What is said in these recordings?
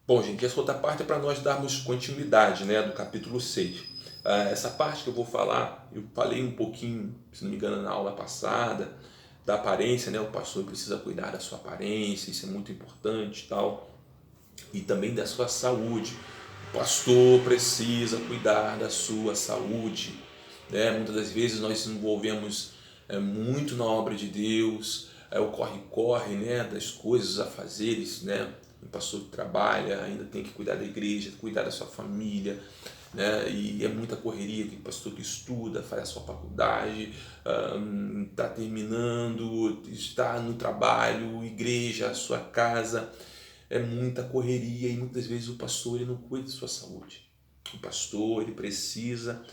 Bom, gente, essa outra parte é para nós darmos continuidade, né, do capítulo 6. Essa parte que eu vou falar, eu falei um pouquinho, se não me engano, na aula passada, da aparência, né? O pastor precisa cuidar da sua aparência, isso é muito importante e tal, e também da sua saúde. O pastor precisa cuidar da sua saúde, né? Muitas das vezes nós nos envolvemos muito na obra de Deus, o corre-corre, né, das coisas a fazeres, né? O pastor que trabalha ainda tem que cuidar da igreja, cuidar da sua família, né? E é muita correria, tem pastor que estuda, faz a sua faculdade, está terminando, está no trabalho, igreja, a sua casa, é muita correria e muitas vezes o pastor ele não cuida da sua saúde. O pastor ele precisa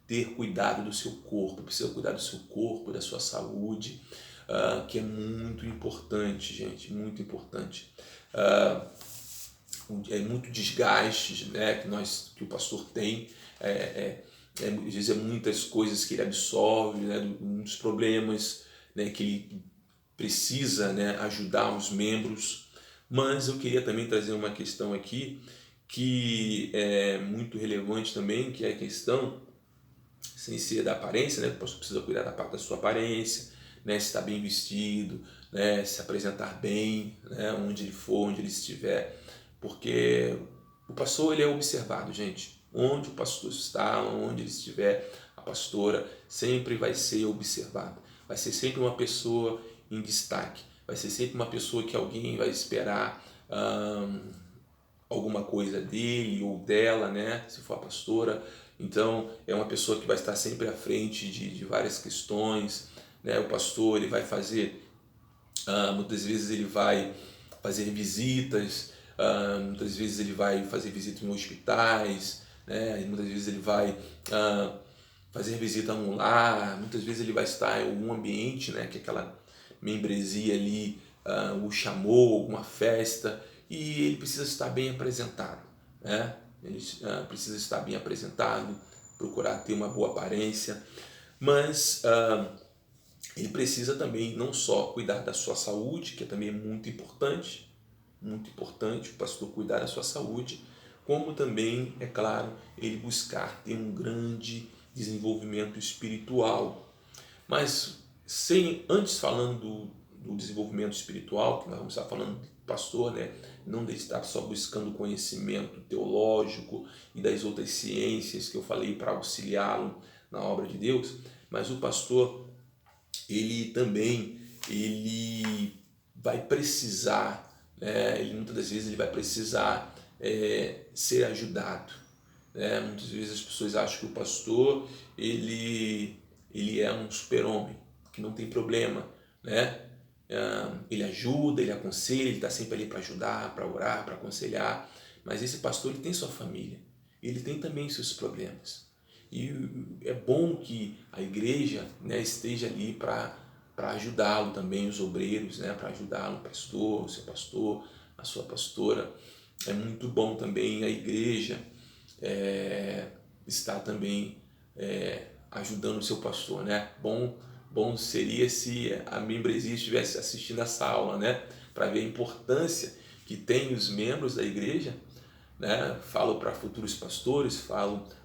ter cuidado do seu corpo, precisa cuidar do seu corpo, da sua saúde, que é muito importante, gente, muito importante. É muito desgaste, né, que o pastor tem, às vezes é muitas coisas que ele absorve, né, muitos problemas, né, que ele precisa, né, ajudar os membros. Mas eu queria também trazer uma questão aqui que é muito relevante também, que é a questão sem ser da aparência, né? O pastor precisa cuidar da parte da sua aparência, né? Se está bem vestido, né? Se apresentar bem, né? Onde ele for, onde ele estiver, porque o pastor ele é observado, gente. Onde o pastor está, onde ele estiver, a pastora sempre vai ser observada. Vai ser sempre uma pessoa em destaque. Vai ser sempre uma pessoa que alguém vai esperar alguma coisa dele ou dela, né? Se for a pastora. Então, é uma pessoa que vai estar sempre à frente de várias questões, né? O pastor, ele vai fazer, muitas vezes ele vai fazer visitas, muitas vezes ele vai fazer visita em hospitais, né? E muitas vezes ele vai fazer visita no lar, muitas vezes ele vai estar em algum ambiente, né? Que aquela membresia ali o chamou, alguma festa, e ele precisa estar bem apresentado, né? Ele precisa estar bem apresentado, procurar ter uma boa aparência, mas ele precisa também não só cuidar da sua saúde, que também é muito importante o pastor cuidar da sua saúde, como também, é claro, ele buscar ter um grande desenvolvimento espiritual. Mas antes falando do desenvolvimento espiritual, que nós vamos estar falando do pastor, né? Não de estar só buscando conhecimento teológico e das outras ciências que eu falei para auxiliá-lo na obra de Deus, mas o pastor ele também ele vai precisar, né? Ele, muitas das vezes ele vai precisar ser ajudado, né? Muitas vezes as pessoas acham que o pastor ele é um super-homem, que não tem problema, né? Ele ajuda, ele aconselha, ele está sempre ali para ajudar, para orar, para aconselhar, mas esse pastor ele tem sua família, ele tem também seus problemas. E é bom que a igreja, né, esteja ali para ajudá-lo também, os obreiros, né, para ajudá-lo, o pastor, o seu pastor, a sua pastora. É muito bom também a igreja estar também ajudando o seu pastor, né? Bom seria se a membresia estivesse assistindo essa aula, né? Para ver a importância que tem os membros da igreja, né? Falo para futuros pastores,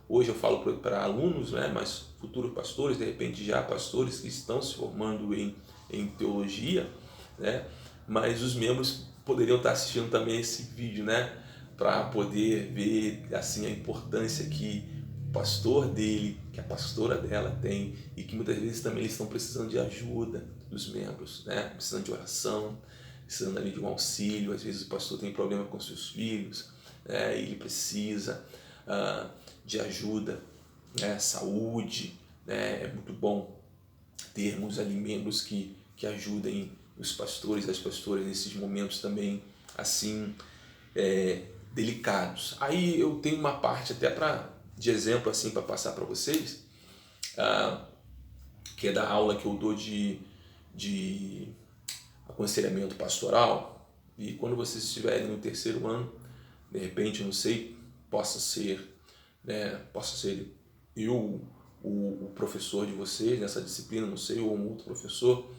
hoje eu falo para alunos, né? Mas futuros pastores, de repente já pastores que estão se formando em teologia, né? Mas os membros poderiam estar assistindo também esse vídeo, né? Para poder ver assim a importância que o pastor dele, que a pastora dela tem, e que muitas vezes também eles estão precisando de ajuda dos membros, né? Precisando de oração, precisando ali de um auxílio. Às vezes o pastor tem problema com seus filhos, né? E ele precisa de ajuda, né? Saúde, né? É muito bom termos ali membros que ajudem os pastores e as pastoras nesses momentos também assim delicados. Aí eu tenho uma parte até de exemplo assim para passar para vocês, que é da aula que eu dou de aconselhamento pastoral. E quando vocês estiverem no terceiro ano, de repente, eu não sei, possa ser, né, possa ser eu o professor de vocês nessa disciplina, não sei, ou um outro professor,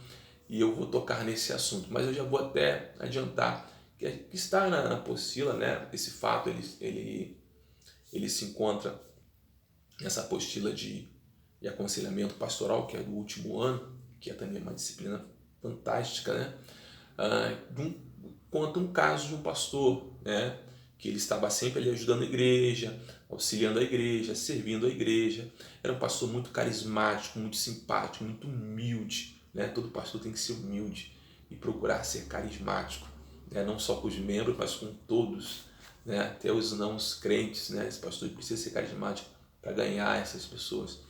e eu vou tocar nesse assunto. Mas eu já vou até adiantar que está na apostila, né? Esse fato ele se encontra nessa apostila de aconselhamento pastoral, que é do último ano, que é também uma disciplina fantástica, né? Conta um caso de um pastor, né? Que ele estava sempre ali ajudando a igreja, auxiliando a igreja, servindo a igreja. Era um pastor muito carismático, muito simpático, muito humilde, né? Todo pastor tem que ser humilde e procurar ser carismático, né? Não só com os membros, mas com todos, né? Até os não crentes, né? Esse pastor precisa ser carismático para ganhar essas pessoas.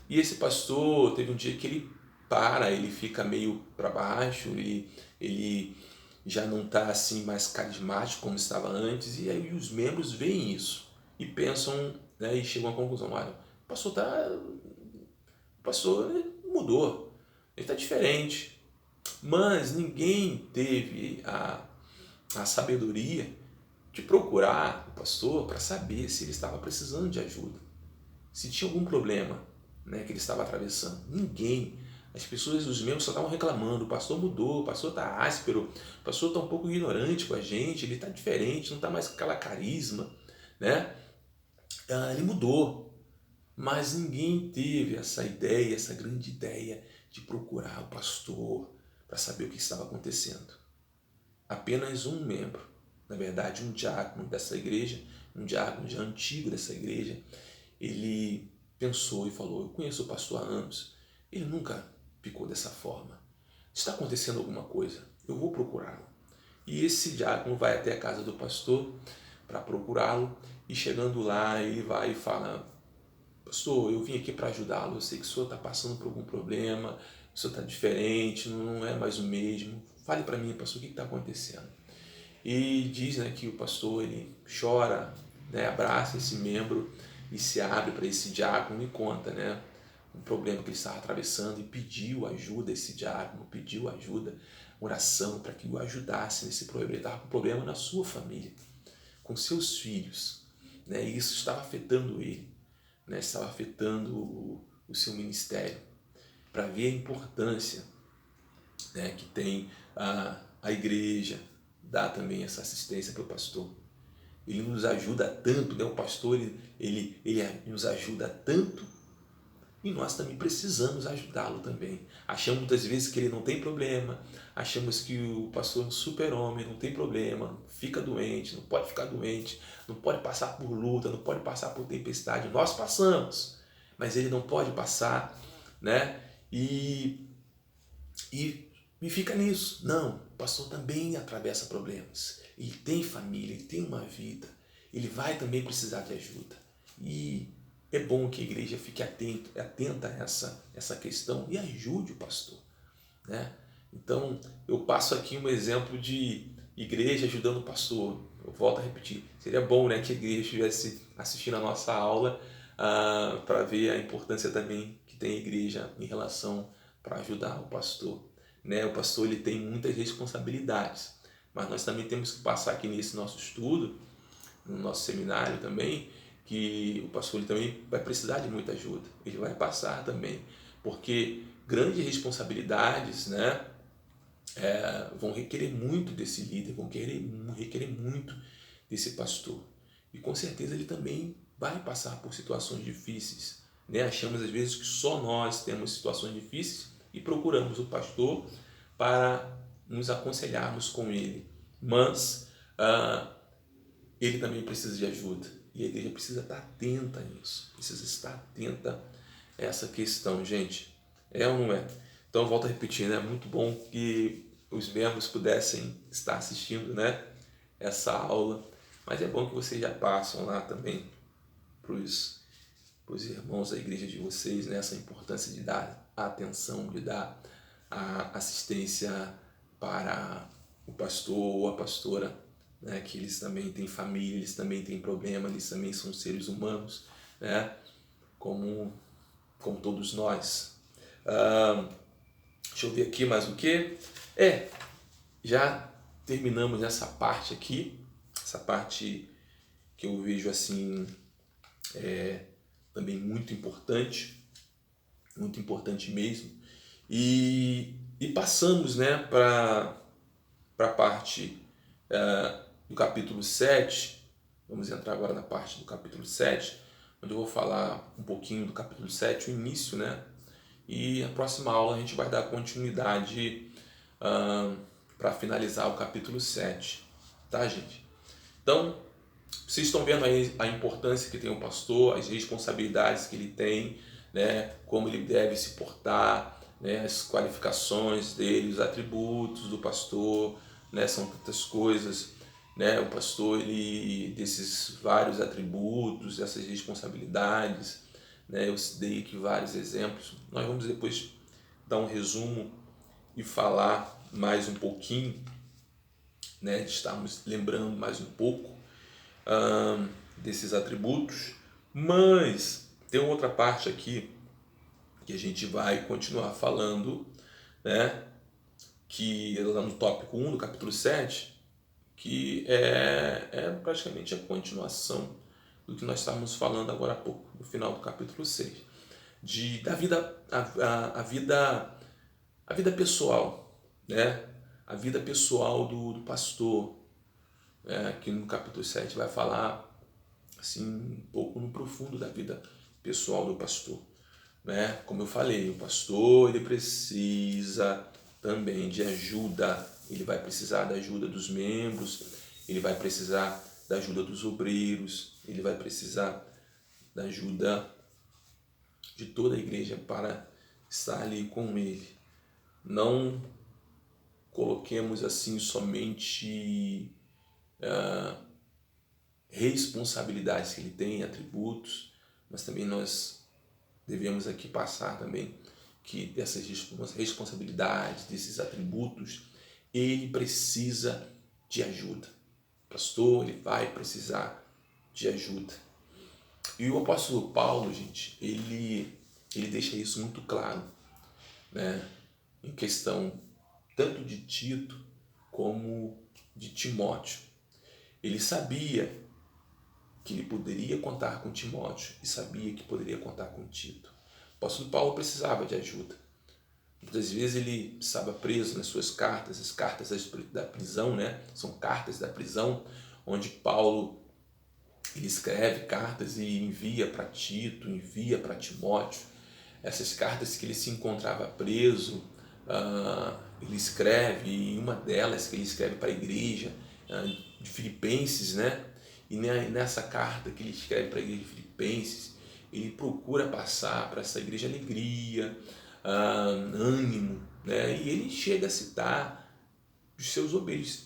E esse pastor teve um dia que ele fica meio para baixo, ele já não está assim mais carismático como estava antes, e aí os membros veem isso e pensam, né, e chegam à conclusão: olha, o pastor mudou, ele está diferente. Mas ninguém teve a sabedoria de procurar o pastor para saber se ele estava precisando de ajuda, se tinha algum problema, né, que ele estava atravessando. Ninguém. As pessoas, os membros só estavam reclamando: o pastor mudou, o pastor está áspero, o pastor está um pouco ignorante com a gente, ele está diferente, não está mais com aquela carisma, né? Ele mudou. Mas ninguém teve essa ideia, essa grande ideia de procurar o pastor para saber o que estava acontecendo. Apenas um membro, na verdade um diácono dessa igreja, um diácono já antigo dessa igreja, ele pensou e falou: eu conheço o pastor há anos, ele nunca ficou dessa forma. Está acontecendo alguma coisa, eu vou procurá-lo. E esse diácono vai até a casa do pastor para procurá-lo, e chegando lá ele vai e fala: pastor, eu vim aqui para ajudá-lo, eu sei que o senhor está passando por algum problema, o senhor está diferente, não é mais o mesmo, fale para mim, pastor, o que está acontecendo? E diz, né, que o pastor ele chora, né, abraça esse membro e se abre para esse diácono e conta, né, um problema que ele estava atravessando, e pediu ajuda a esse diácono, pediu ajuda, oração para que o ajudasse nesse problema. Ele estava com problema na sua família, com seus filhos, né, e isso estava afetando ele, né, estava afetando o seu ministério, para ver a importância, né, que tem a igreja, dá também essa assistência para o pastor. Ele nos ajuda tanto, né? O pastor ele nos ajuda tanto, e nós também precisamos ajudá-lo também. Achamos muitas vezes que ele não tem problema, achamos que o pastor é um super-homem, não tem problema, fica doente, não pode ficar doente, não pode passar por luta, não pode passar por tempestade. Nós passamos, mas ele não pode passar, né? E fica nisso. Não, o pastor também atravessa problemas. Ele tem família, ele tem uma vida. Ele vai também precisar de ajuda. E é bom que a igreja fique atenta a essa questão e ajude o pastor, né? Então, eu passo aqui um exemplo de igreja ajudando o pastor. Eu volto a repetir. Seria bom, né, que a igreja estivesse assistindo a nossa aula para ver a importância também que tem a igreja em relação para ajudar o pastor, né? O pastor ele tem muitas responsabilidades, mas nós também temos que passar aqui nesse nosso estudo, no nosso seminário também, que o pastor ele também vai precisar de muita ajuda. Ele vai passar também, porque grandes responsabilidades, né, vão requerer muito desse líder, vão requerer muito desse pastor. E com certeza ele também vai passar por situações difíceis, né? Achamos às vezes que só nós temos situações difíceis e procuramos o pastor para nos aconselharmos com ele. Mas ele também precisa de ajuda. E a igreja precisa estar atenta a isso. Precisa estar atenta a essa questão, gente. É ou não é? Então, volto a repetir, né? É muito bom que os membros pudessem estar assistindo, né, essa aula. Mas é bom que vocês já passam lá também para os irmãos da igreja de vocês, né, essa importância de dar atenção, de dar a assistência para o pastor ou a pastora, né, que eles também têm família, eles também têm problema, eles também são seres humanos, né, como todos nós. Deixa eu ver aqui mais o que. Já terminamos essa parte aqui, essa parte que eu vejo assim também muito importante mesmo. E passamos, né, para a parte do capítulo 7, vamos entrar agora na parte do capítulo 7, onde eu vou falar um pouquinho do capítulo 7, o início, né? E a próxima aula a gente vai dar continuidade para finalizar o capítulo 7, tá, gente? Então, vocês estão vendo aí a importância que tem o pastor, as responsabilidades que ele tem, né? Como ele deve se portar, né? As qualificações dele, os atributos do pastor, né? São tantas coisas, né? O pastor, ele, desses vários atributos, dessas responsabilidades, né? Eu dei aqui vários exemplos. Nós vamos depois dar um resumo e falar mais um pouquinho, né? De estarmos lembrando mais um pouco desses atributos, mas tem outra parte aqui que a gente vai continuar falando, né? Que é lá no tópico 1 do capítulo 7, que é praticamente a continuação do que nós estávamos falando agora há pouco, no final do capítulo 6, da vida, a vida pessoal, né? A vida pessoal do pastor, que no capítulo 7 vai falar assim, um pouco no profundo da vida pessoal do pastor, né? Como eu falei, o pastor, ele precisa também de ajuda, ele vai precisar da ajuda dos membros, ele vai precisar da ajuda dos obreiros, ele vai precisar da ajuda de toda a igreja para estar ali com ele. Não coloquemos assim somente responsabilidades que ele tem, atributos, mas também nós devemos aqui passar também que dessas responsabilidades, desses atributos, ele precisa de ajuda. O pastor, ele vai precisar de ajuda. E o apóstolo Paulo, gente, ele deixa isso muito claro, né? Em questão tanto de Tito como de Timóteo. Ele sabia que ele poderia contar com Timóteo e sabia que poderia contar com Tito. O apóstolo Paulo precisava de ajuda. Muitas vezes ele estava preso nas suas cartas, as cartas da prisão, né? São cartas da prisão, onde Paulo ele escreve cartas e envia para Tito, envia para Timóteo. Essas cartas que ele se encontrava preso, ele escreve, e uma delas que ele escreve para a igreja de Filipenses, né? E nessa carta que ele escreve para a igreja de Filipenses, ele procura passar para essa igreja alegria, ânimo, né? E ele chega a citar os seus obreiros,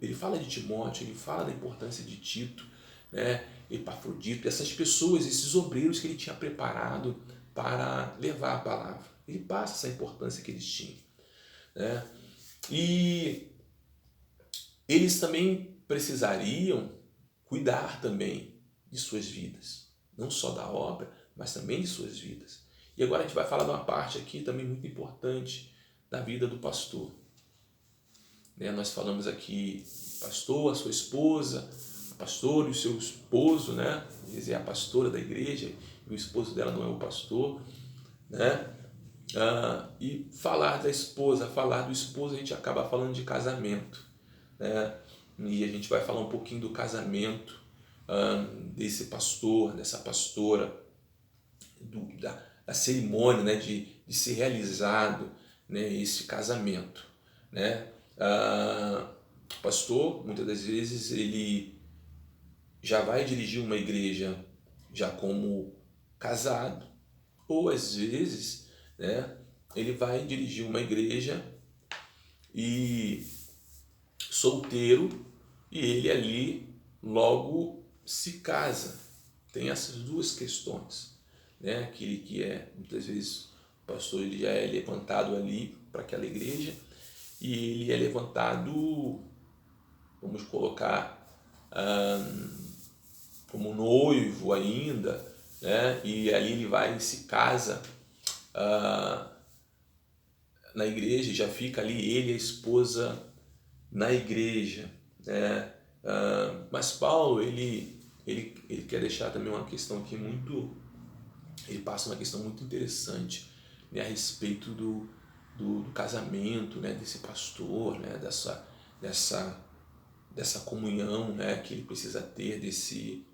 ele fala de Timóteo, ele fala da importância de Tito, né? Epafrodito, essas pessoas, esses obreiros que ele tinha preparado para levar a palavra. Ele passa essa importância que eles tinham, né? E eles também precisariam cuidar também de suas vidas, não só da obra, mas também de suas vidas. E agora a gente vai falar de uma parte aqui também muito importante da vida do pastor. Nós falamos aqui pastor, a sua esposa, o pastor e o seu esposo, né? Quer dizer, a pastora da igreja e o esposo dela não é o pastor, né? E falar da esposa, falar do esposo, a gente acaba falando de casamento, né? E a gente vai falar um pouquinho do casamento desse pastor, dessa pastora, da cerimônia, né? de ser realizado, né? Esse casamento, né? O pastor, muitas das vezes, ele já vai dirigir uma igreja já como casado, ou às vezes, né, ele vai dirigir uma igreja e solteiro, e ele ali logo se casa. Tem essas duas questões, né? Aquele que muitas vezes o pastor ele já é levantado ali para aquela igreja, e ele é levantado, vamos colocar, como noivo ainda, né? E ali ele vai e se casa na igreja, já fica ali ele e a esposa na igreja, né? Mas Paulo, ele quer deixar também uma questão aqui ele passa uma questão muito interessante, né? A respeito do casamento, né? Desse pastor, né? Dessa dessa comunhão, né, que ele precisa ter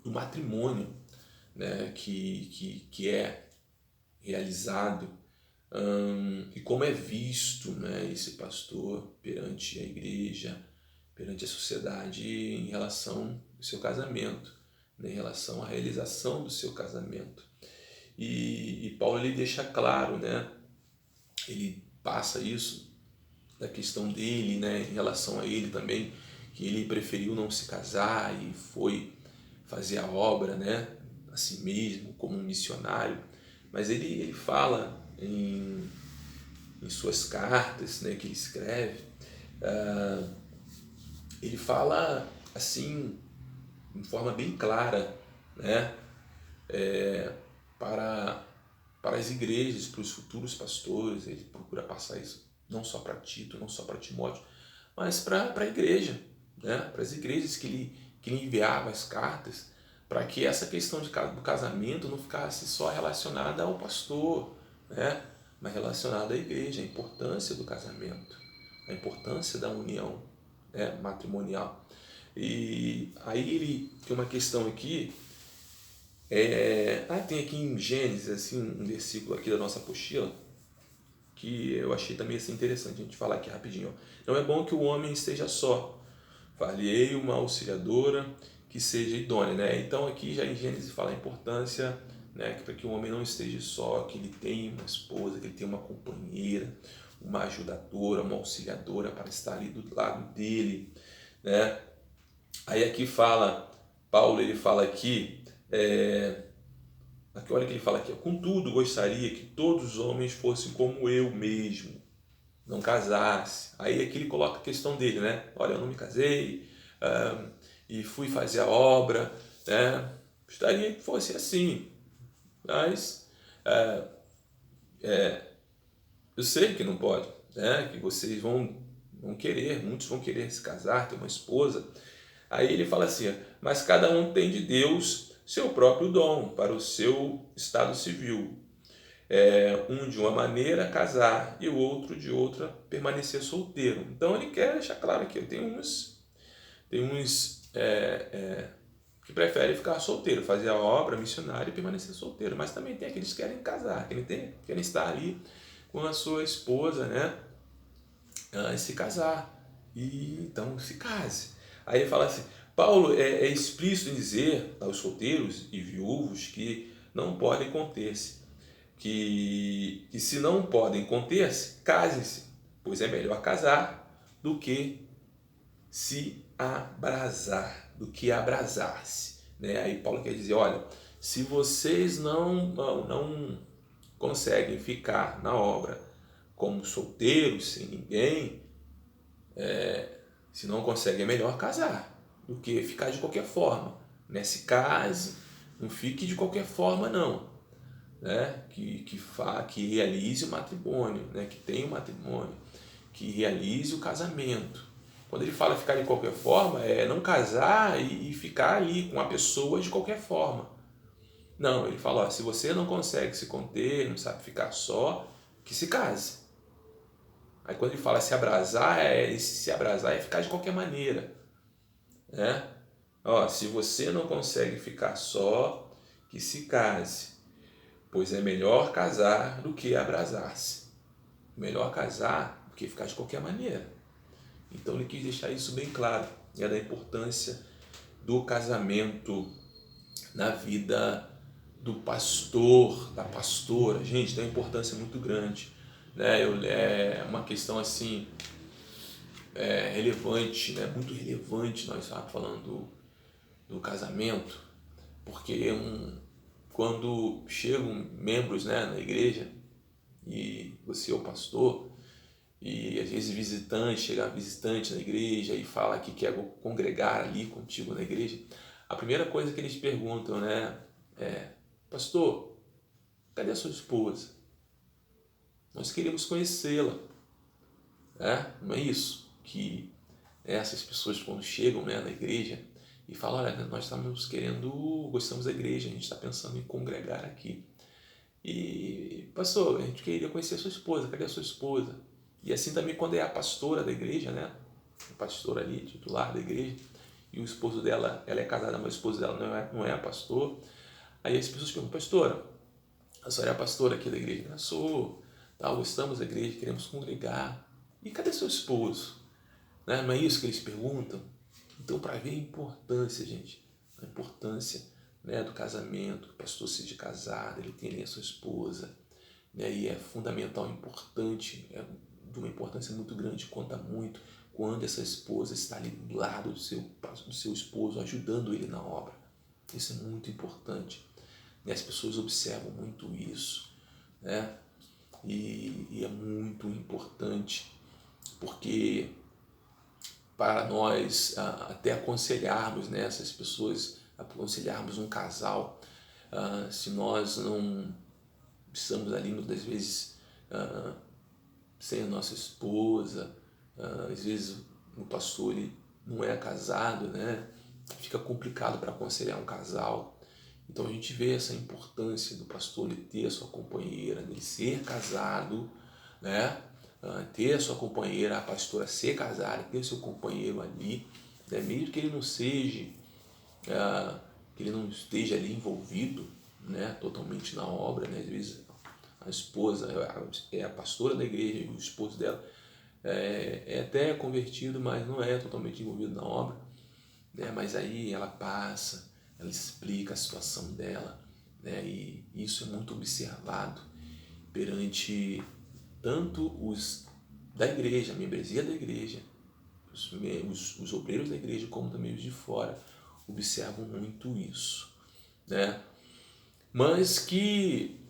do matrimônio, né, que é realizado, e como é visto, né, esse pastor perante a igreja, perante a sociedade em relação ao seu casamento, né, em relação à realização do seu casamento. E Paulo ele deixa claro, né, ele passa isso da questão dele, né, em relação a ele também, que ele preferiu não se casar e foi fazer a obra, né, a si mesmo, como um missionário. Mas ele fala em suas cartas, né, que ele escreve, ele fala assim, de forma bem clara, né, para, para as igrejas, para os futuros pastores. Ele procura passar isso não só para Tito, não só para Timóteo, mas para a igreja, né, para as igrejas que lhe enviava as cartas, para que essa questão do casamento não ficasse só relacionada ao pastor, né, mas relacionada à igreja, a importância do casamento, a importância da união, né, matrimonial. E aí ele tem uma questão aqui, tem aqui em Gênesis assim, um versículo aqui da nossa apostila, que eu achei também assim, interessante a gente falar aqui rapidinho. Não é bom que o homem esteja só, falhei uma auxiliadora que seja idônea, né? Então aqui já em Gênesis fala a importância, né, para que o homem não esteja só, que ele tenha uma esposa, que ele tenha uma companheira, uma ajudadora, uma auxiliadora para estar ali do lado dele, né? Aí aqui fala, Paulo ele fala aqui, olha o que ele fala aqui: contudo gostaria que todos os homens fossem como eu mesmo, não casasse. Aí aqui ele coloca a questão dele, né? Olha, eu não me casei, e fui fazer a obra, né? Gostaria que fosse assim, mas eu sei que não pode, né? Que vocês vão querer, muitos vão querer se casar, ter uma esposa. Aí ele fala assim: mas cada um tem de Deus seu próprio dom para o seu estado civil. Um de uma maneira casar e o outro de outra permanecer solteiro. Então ele quer deixar claro que tem uns que preferem ficar solteiro, fazer a obra missionária e permanecer solteiro, mas também tem aqueles que querem casar, querem estar ali com a sua esposa, né? E se casar. E então se case. Aí ele fala assim: Paulo é explícito em dizer aos solteiros e viúvos que não podem conter-se, que se não podem conter-se, casem-se, pois é melhor casar do que se abrasar, do que abrasar-se, né? Aí Paulo quer dizer: olha, se vocês não conseguem ficar na obra como solteiros, sem ninguém, se não conseguem, é melhor casar do que ficar de qualquer forma, né? Se case, não fique de qualquer forma não, né? Que realize o matrimônio, né? Que tenha o matrimônio, que realize o casamento. Quando ele fala ficar de qualquer forma, é não casar e ficar ali com a pessoa de qualquer forma. Não, ele fala: ó, se você não consegue se conter, não sabe ficar só, que se case. Aí quando ele fala se abrasar é ficar de qualquer maneira, né? Ó, se você não consegue ficar só, que se case, pois é melhor casar do que abrasar-se. Melhor casar do que ficar de qualquer maneira. Então ele quis deixar isso bem claro, né, da importância do casamento na vida do pastor, da pastora. Gente, tem uma importância muito grande, né? É uma questão assim relevante, né? Muito relevante. Nós estamos falando do casamento, porque quando chegam membros, né, na igreja e você é o pastor, e às vezes chega visitante na igreja e fala que quer congregar ali contigo na igreja, a primeira coisa que eles perguntam, né, pastor, cadê a sua esposa? Nós queremos conhecê-la, né? Não é isso? Que essas pessoas quando chegam, né, na igreja e falam: olha, nós gostamos da igreja, a gente está pensando em congregar aqui. E, pastor, a gente queria conhecer a sua esposa, cadê a sua esposa? E assim também quando é a pastora da igreja, né? A pastora ali, titular da igreja, e o esposo dela, ela é casada, mas o esposo dela não é pastor. Aí as pessoas perguntam, pastora, a senhora é a pastora aqui da igreja? Eu sou, tal, gostamos da igreja, queremos congregar. E cadê seu esposo? Né? Não é isso que eles perguntam? Então, para ver a importância, gente, a importância, né, do casamento, que o pastor seja casado, ele tem ali a sua esposa, né, e é fundamental, importante, é de uma importância muito grande, conta muito quando essa esposa está ali do lado do seu esposo, ajudando ele na obra. Isso é muito importante. E as pessoas observam muito isso, né? E é muito importante, porque para nós até aconselharmos, né, essas pessoas, aconselharmos um casal, se nós não estamos ali muitas vezes sem a nossa esposa, às vezes o pastor ele não é casado, né? Fica complicado para aconselhar um casal. Então a gente vê essa importância do pastor ele ter a sua companheira, dele ser casado, né? Ter a sua companheira, a pastora ser casada, ter o seu companheiro ali, né? Mesmo que ele não seja, que ele não esteja ali envolvido, né? Totalmente na obra, né? Às vezes a esposa é a pastora da igreja e o esposo dela é até convertido, mas não é totalmente envolvido na obra, né? Mas aí ela passa, ela explica a situação dela, né? E isso é muito observado perante tanto os da igreja, a membresia da igreja, os obreiros da igreja, como também os de fora, observam muito isso, né? Mas que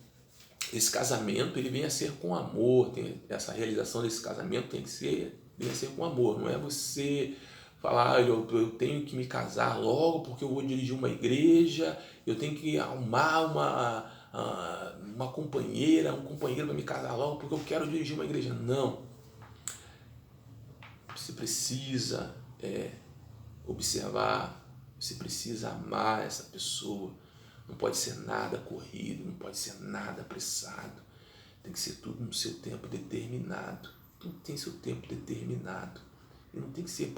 esse casamento ele venha a ser com amor, essa realização desse casamento venha a ser com amor, não é você falar, eu tenho que me casar logo porque eu vou dirigir uma igreja, eu tenho que arrumar uma companheira, um companheiro para me casar logo porque eu quero dirigir uma igreja. Não, você precisa observar, você precisa amar essa pessoa, não pode ser nada corrido, não pode ser nada apressado, tem que ser tudo no seu tempo determinado, tudo tem seu tempo determinado, e não tem que ser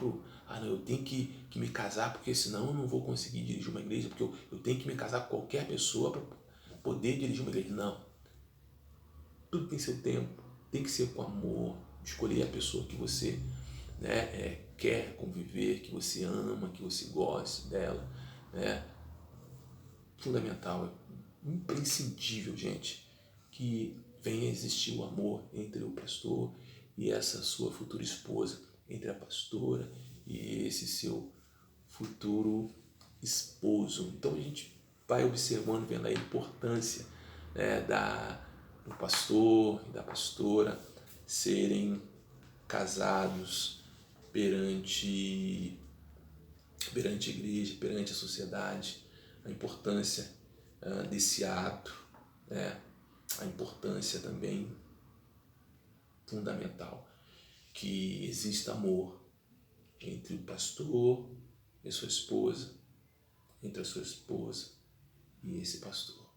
não, eu tenho que me casar porque senão eu não vou conseguir dirigir uma igreja, porque eu tenho que me casar com qualquer pessoa para poder dirigir uma igreja. Não, tudo tem seu tempo, tem que ser com amor, escolher a pessoa que você, né, quer conviver, que você ama, que você goste dela, né? Fundamental, é imprescindível, gente, que venha existir o amor entre o pastor e essa sua futura esposa, entre a pastora e esse seu futuro esposo. Então a gente vai observando, vendo a importância, né, do pastor e da pastora serem casados perante a igreja, perante a sociedade, a importância desse ato, né? A importância também fundamental que exista amor entre o pastor e a sua esposa, entre a sua esposa e esse pastor.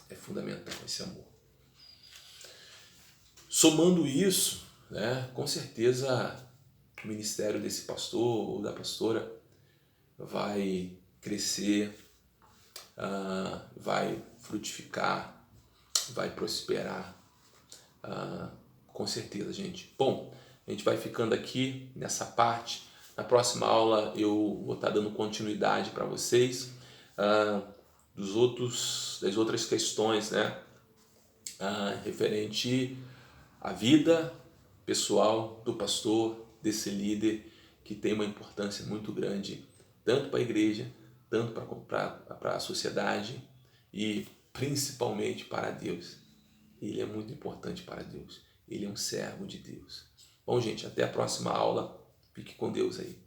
É fundamental esse amor. Somando isso, né, com certeza o ministério desse pastor ou da pastora vai crescer, vai frutificar, vai prosperar, com certeza, gente. Bom, a gente vai ficando aqui nessa parte. Na próxima aula eu vou estar dando continuidade para vocês das outras questões, né, referente à vida pessoal do pastor, desse líder que tem uma importância muito grande, tanto para a igreja, tanto para a sociedade e principalmente para Deus. Ele é muito importante para Deus. Ele é um servo de Deus. Bom, gente, até a próxima aula. Fique com Deus aí.